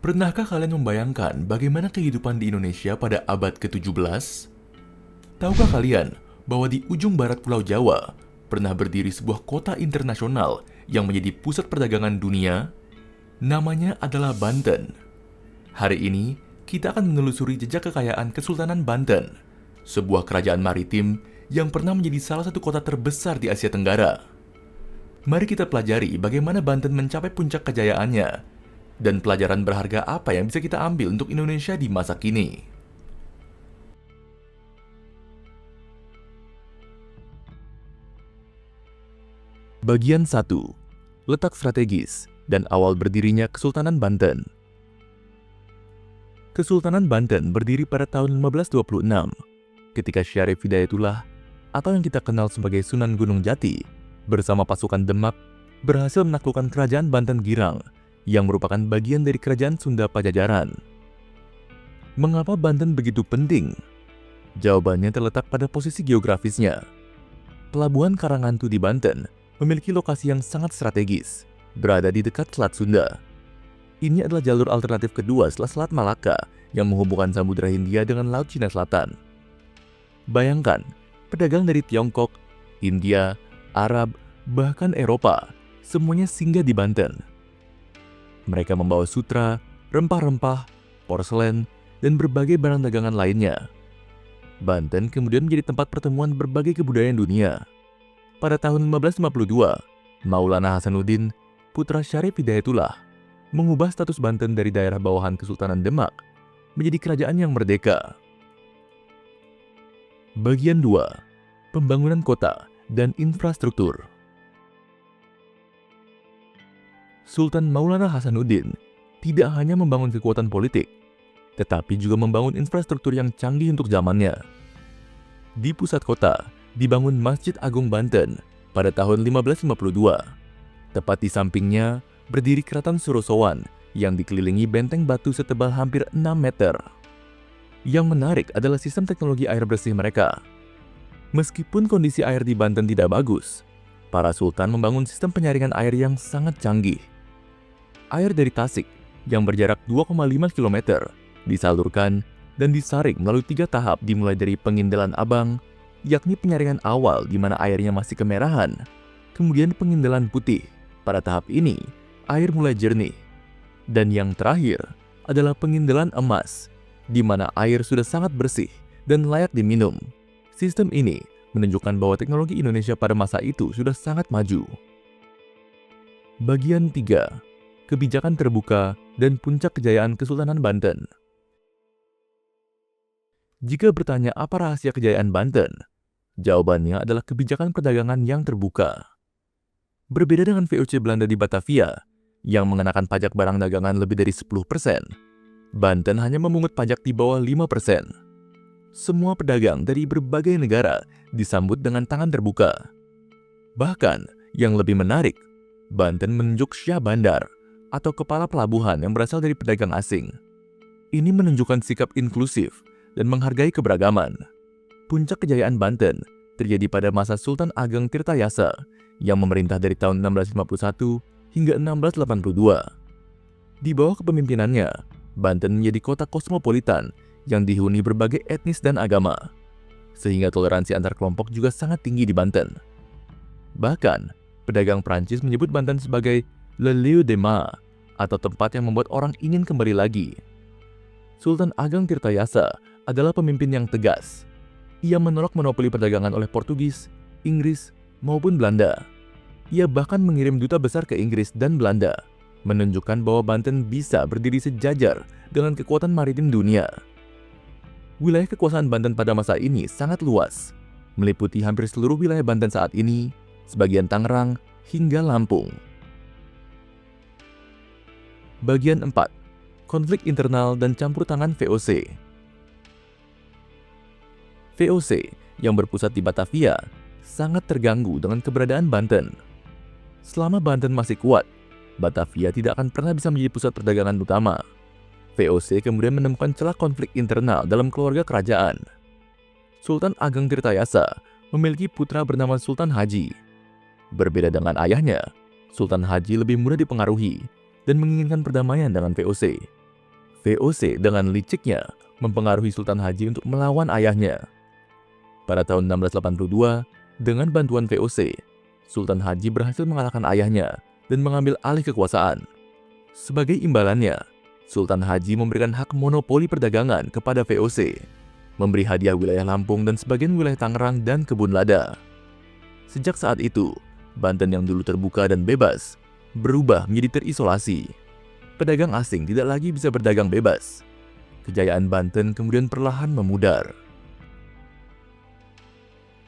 Pernahkah kalian membayangkan bagaimana kehidupan di Indonesia pada abad ke-17? Tahukah kalian bahwa di ujung barat Pulau Jawa pernah berdiri sebuah kota internasional yang menjadi pusat perdagangan dunia? Namanya adalah Banten. Hari ini, kita akan menelusuri jejak kekayaan Kesultanan Banten, sebuah kerajaan maritim yang pernah menjadi salah satu kota terbesar di Asia Tenggara. Mari kita pelajari bagaimana Banten mencapai puncak kejayaannya, dan pelajaran berharga apa yang bisa kita ambil untuk Indonesia di masa kini. Bagian 1. Letak strategis dan awal berdirinya Kesultanan Banten. Kesultanan Banten berdiri pada tahun 1526 ketika Syarif Hidayatullah atau yang kita kenal sebagai Sunan Gunung Jati bersama pasukan Demak berhasil menaklukkan kerajaan Banten Girang yang merupakan bagian dari kerajaan Sunda Pajajaran. Mengapa Banten begitu penting? Jawabannya terletak pada posisi geografisnya. Pelabuhan Karangantu di Banten memiliki lokasi yang sangat strategis, berada di dekat Selat Sunda. Ini adalah jalur alternatif kedua setelah Selat Malaka yang menghubungkan Samudra Hindia dengan Laut Cina Selatan. Bayangkan, pedagang dari Tiongkok, India, Arab, bahkan Eropa, semuanya singgah di Banten. Mereka membawa sutra, rempah-rempah, porselen, dan berbagai barang dagangan lainnya. Banten kemudian menjadi tempat pertemuan berbagai kebudayaan dunia. Pada tahun 1552, Maulana Hasanuddin, putra Syarif Hidayatullah, mengubah status Banten dari daerah bawahan Kesultanan Demak menjadi kerajaan yang merdeka. Bagian 2. Pembangunan kota dan infrastruktur. Sultan Maulana Hasanuddin tidak hanya membangun kekuatan politik, tetapi juga membangun infrastruktur yang canggih untuk zamannya. Di pusat kota, dibangun Masjid Agung Banten pada tahun 1552. Tepat di sampingnya, berdiri Keraton Surosowan yang dikelilingi benteng batu setebal hampir 6 meter. Yang menarik adalah sistem teknologi air bersih mereka. Meskipun kondisi air di Banten tidak bagus, para sultan membangun sistem penyaringan air yang sangat canggih. Air dari Tasik yang berjarak 2,5 km disalurkan dan disaring melalui 3 tahap dimulai dari Pengindelan Abang, yakni penyaringan awal di mana airnya masih kemerahan, kemudian Pengindelan Putih. Pada tahap ini, air mulai jernih. Dan yang terakhir adalah Pengindelan Emas, di mana air sudah sangat bersih dan layak diminum. Sistem ini menunjukkan bahwa teknologi Indonesia pada masa itu sudah sangat maju. Bagian 3. Kebijakan terbuka dan puncak kejayaan Kesultanan Banten. Jika bertanya apa rahasia kejayaan Banten, jawabannya adalah kebijakan perdagangan yang terbuka. Berbeda dengan VOC Belanda di Batavia, yang mengenakan pajak barang dagangan lebih dari 10%, Banten hanya memungut pajak di bawah 5%. Semua pedagang dari berbagai negara disambut dengan tangan terbuka. Bahkan, yang lebih menarik, Banten menunjuk Syah Bandar atau kepala pelabuhan yang berasal dari pedagang asing. Ini menunjukkan sikap inklusif dan menghargai keberagaman. Puncak kejayaan Banten terjadi pada masa Sultan Ageng Tirtayasa yang memerintah dari tahun 1651 hingga 1682. Di bawah kepemimpinannya, Banten menjadi kota kosmopolitan yang dihuni berbagai etnis dan agama, sehingga toleransi antar kelompok juga sangat tinggi di Banten. Bahkan, pedagang Prancis menyebut Banten sebagai Le Lieu de Ma, atau tempat yang membuat orang ingin kembali lagi. Sultan Ageng Tirtayasa adalah pemimpin yang tegas. Ia menolak monopoli perdagangan oleh Portugis, Inggris, maupun Belanda. Ia bahkan mengirim duta besar ke Inggris dan Belanda, menunjukkan bahwa Banten bisa berdiri sejajar dengan kekuatan maritim dunia. Wilayah kekuasaan Banten pada masa ini sangat luas, meliputi hampir seluruh wilayah Banten saat ini, sebagian Tangerang, hingga Lampung. Bagian 4. Konflik internal dan campur tangan VOC. VOC yang berpusat di Batavia sangat terganggu dengan keberadaan Banten. Selama Banten masih kuat, Batavia tidak akan pernah bisa menjadi pusat perdagangan utama. VOC kemudian menemukan celah konflik internal dalam keluarga kerajaan. Sultan Ageng Tirtayasa memiliki putra bernama Sultan Haji. Berbeda dengan ayahnya, Sultan Haji lebih mudah dipengaruhi dan menginginkan perdamaian dengan VOC. VOC dengan liciknya mempengaruhi Sultan Haji untuk melawan ayahnya. Pada tahun 1682, dengan bantuan VOC, Sultan Haji berhasil mengalahkan ayahnya dan mengambil alih kekuasaan. Sebagai imbalannya, Sultan Haji memberikan hak monopoli perdagangan kepada VOC, memberi hadiah wilayah Lampung dan sebagian wilayah Tangerang dan Kebun Lada. Sejak saat itu, Banten yang dulu terbuka dan bebas berubah menjadi terisolasi. Pedagang asing tidak lagi bisa berdagang bebas. Kejayaan Banten kemudian perlahan memudar.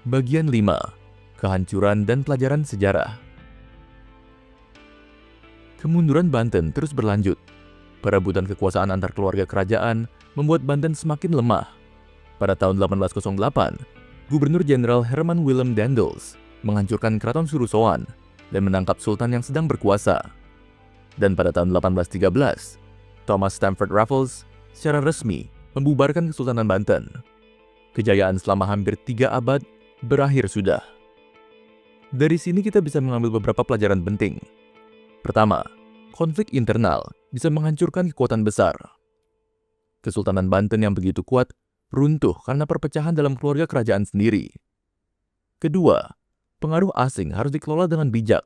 Bagian 5. Kehancuran dan pelajaran sejarah. Kemunduran Banten terus berlanjut. Perebutan kekuasaan antar keluarga kerajaan membuat Banten semakin lemah. Pada tahun 1808, Gubernur Jenderal Herman Willem Daendels menghancurkan Keraton Surusoan dan menangkap sultan yang sedang berkuasa. Dan pada tahun 1813, Thomas Stamford Raffles secara resmi membubarkan Kesultanan Banten. Kejayaan selama hampir 3 abad berakhir sudah. Dari sini kita bisa mengambil beberapa pelajaran penting. Pertama, konflik internal bisa menghancurkan kekuatan besar. Kesultanan Banten yang begitu kuat runtuh karena perpecahan dalam keluarga kerajaan sendiri. Kedua, pengaruh asing harus dikelola dengan bijak.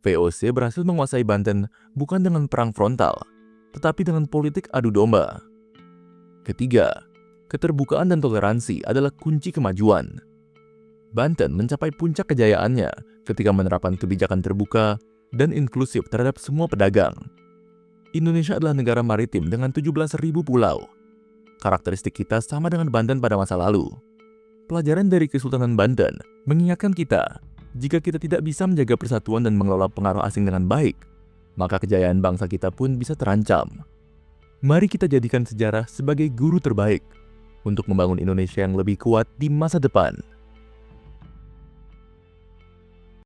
VOC berhasil menguasai Banten bukan dengan perang frontal, tetapi dengan politik adu domba. Ketiga, keterbukaan dan toleransi adalah kunci kemajuan. Banten mencapai puncak kejayaannya ketika menerapkan kebijakan terbuka dan inklusif terhadap semua pedagang. Indonesia adalah negara maritim dengan 17.000 pulau. Karakteristik kita sama dengan Banten pada masa lalu. Pelajaran dari Kesultanan Banten mengingatkan kita, jika kita tidak bisa menjaga persatuan dan mengelola pengaruh asing dengan baik, maka kejayaan bangsa kita pun bisa terancam. Mari kita jadikan sejarah sebagai guru terbaik untuk membangun Indonesia yang lebih kuat di masa depan.